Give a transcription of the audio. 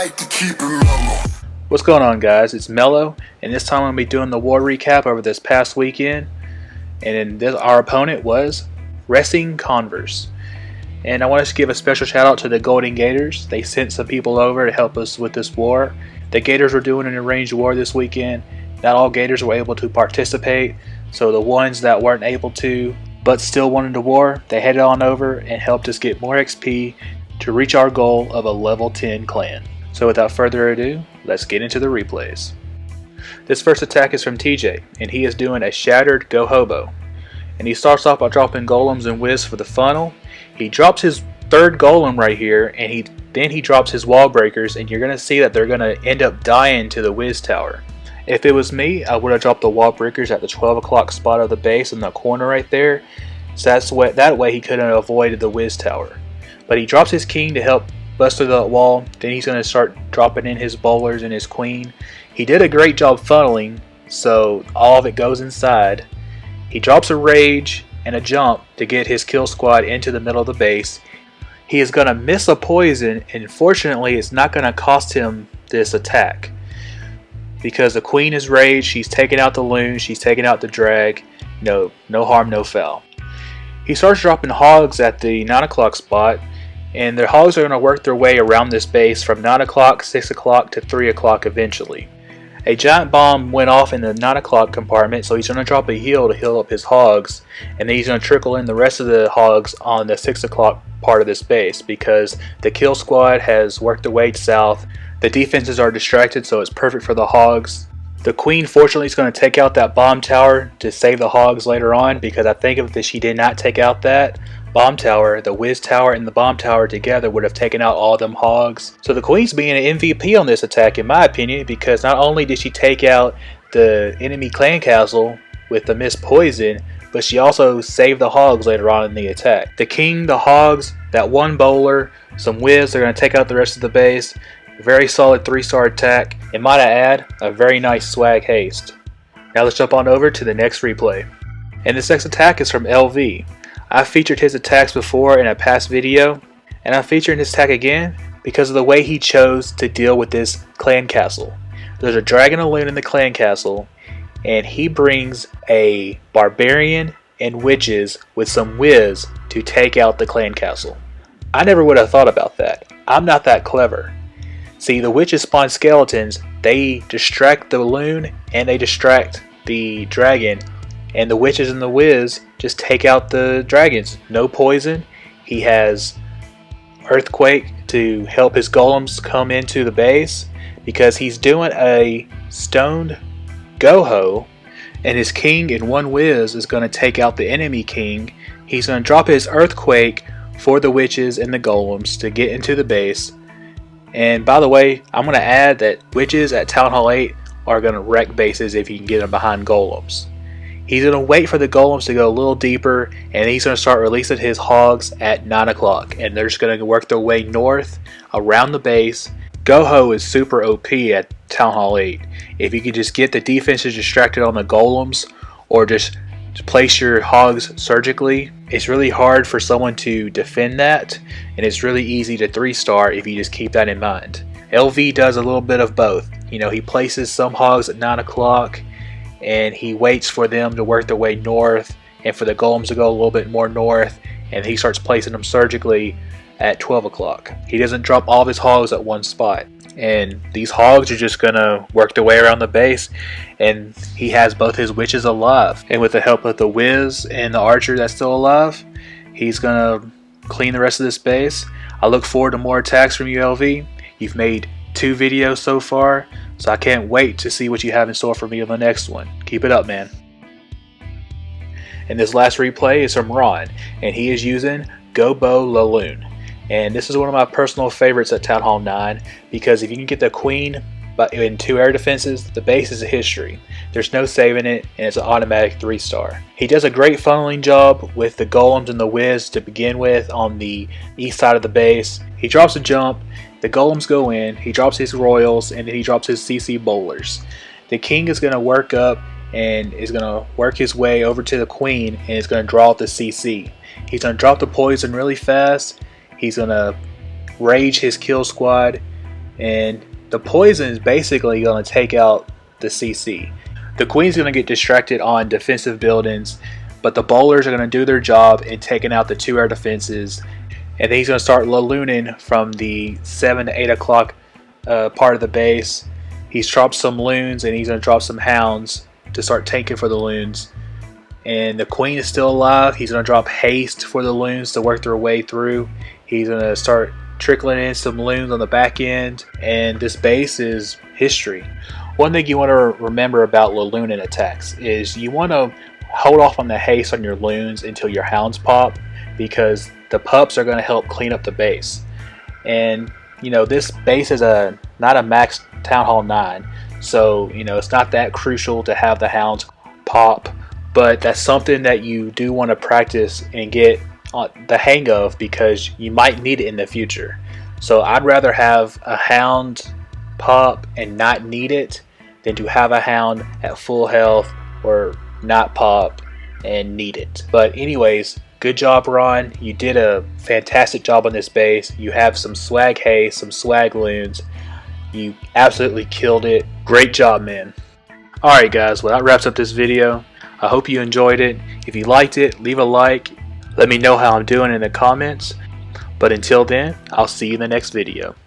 like to keep it mellow. What's going on, guys? It's Mello, and this time I'm going to be doing the war recap over this past weekend. And our opponent was Wrestling Convers. And I want to give a special shout out to the Golden Gators. They sent some people over to help us with this war. The Gators were doing an arranged war this weekend. Not all Gators were able to participate, so the ones that weren't able to but still wanted to war, they headed on over and helped us get more XP to reach our goal of a level 10 clan. So without further ado, let's get into the replays. This first attack is from TJ, and he is doing a Shattered Go Hobo. And he starts off by dropping golems and whiz for the funnel. He drops his third golem right here, and then he drops his wall breakers, and you're going to see that they're going to end up dying to the whiz tower. If it was me, I would have dropped the wall breakers at the 12 o'clock spot of the base in the corner right there, so that way he couldn't have avoided the whiz tower. But he drops his king to help bust through the wall, then he's going to start dropping in his bowlers and his queen. He did a great job funneling, so all of it goes inside. He drops a rage and a jump to get his kill squad into the middle of the base. He is going to miss a poison, and fortunately it's not going to cost him this attack. Because the queen is raged, she's taking out the loon, she's taking out the drag. No harm, no foul. He starts dropping hogs at the 9 o'clock spot, and the hogs are going to work their way around this base from 9 o'clock, 6 o'clock to 3 o'clock eventually. A giant bomb went off in the 9 o'clock compartment, so he's going to drop a heal to heal up his hogs, and then he's going to trickle in the rest of the hogs on the 6 o'clock part of this base because the kill squad has worked their way south. The defenses are distracted, so it's perfect for the hogs. The queen fortunately is going to take out that bomb tower to save the hogs later on, because I think if she did not take out that bomb tower, the whiz tower and the bomb tower together would have taken out all them hogs. So the queen's being an MVP on this attack in my opinion, because not only did she take out the enemy clan castle with the missed poison, but she also saved the hogs later on in the attack. The king, the hogs, that one bowler, some whiz, they're going to take out the rest of the base. Very solid 3-star attack, and might I add, a very nice swag haste. Now let's jump on over to the next replay. And this next attack is from LV. I've featured his attacks before in a past video, and I'm featuring his attack again because of the way he chose to deal with this clan castle. There's a dragon and a loon in the clan castle, and he brings a barbarian and witches with some whiz to take out the clan castle. I never would have thought about that. I'm not that clever. See, the witches spawn skeletons, they distract the loon and they distract the dragon, and the witches and the whiz just take out the dragons. No poison. He has earthquake to help his golems come into the base because he's doing a stoned go-ho, and his king and one whiz is going to take out the enemy king. He's going to drop his earthquake for the witches and the golems to get into the base. And by the way, I'm going to add that witches at Town Hall 8 are going to wreck bases if you can get them behind golems. He's going to wait for the golems to go a little deeper, and he's going to start releasing his hogs at 9 o'clock. And they're just going to work their way north around the base. Go-Ho is super OP at Town Hall 8. If you can just get the defenses distracted on the golems, or just place your hogs surgically, it's really hard for someone to defend that, and it's really easy to 3-star if you just keep that in mind. LV does a little bit of both. He places some hogs at 9 o'clock and he waits for them to work their way north and for the golems to go a little bit more north, and he starts placing them surgically at 12 o'clock. He doesn't drop all of his hogs at one spot, and these hogs are just going to work their way around the base, and he has both his witches alive, and with the help of the whiz and the archer that's still alive, he's going to clean the rest of this base. I look forward to more attacks from you, LV. You've made 2 videos so far, so I can't wait to see what you have in store for me on the next one. Keep it up, man. And this last replay is from Ron, and he is using Gobo Laloon. And this is one of my personal favorites at Town Hall 9, because if you can get the queen in 2 air defenses, the base is a history. There's no saving it, and it's an automatic 3-star. He does a great funneling job with the golems and the whiz to begin with on the east side of the base. He drops a jump, the golems go in, he drops his royals, and then he drops his CC bowlers. The king is going to work up and is going to work his way over to the queen and is going to draw out the CC. He's going to drop the poison really fast. He's going to rage his kill squad, and the poison is basically going to take out the CC. The queen's going to get distracted on defensive buildings, but the bowlers are going to do their job in taking out the 2 air defenses, and then he's going to start looning from the 7 to 8 o'clock part of the base. He's dropped some loons, and he's going to drop some hounds to start tanking for the loons. And the queen is still alive. He's going to drop haste for the loons to work their way through. He's going to start trickling in some loons on the back end, and this base is history. One thing you want to remember about Loonin attacks is you want to hold off on the haste on your loons until your hounds pop, because the pups are going to help clean up the base. And you know, this base is not a max Town Hall 9, so you know, it's not that crucial to have the hounds pop, but that's something that you do want to practice and get the hang of, because you might need it in the future. So I'd rather have a hound pop and not need it than to have a hound at full health or not pop and need it. But anyways, good job, Ron. You did a fantastic job on this base. You have some swag hay, some swag loons. You absolutely killed it. Great job, man. Alright guys, well, that wraps up this video. I hope you enjoyed it. If you liked it, leave a like. Let me know how I'm doing in the comments. But until then, I'll see you in the next video.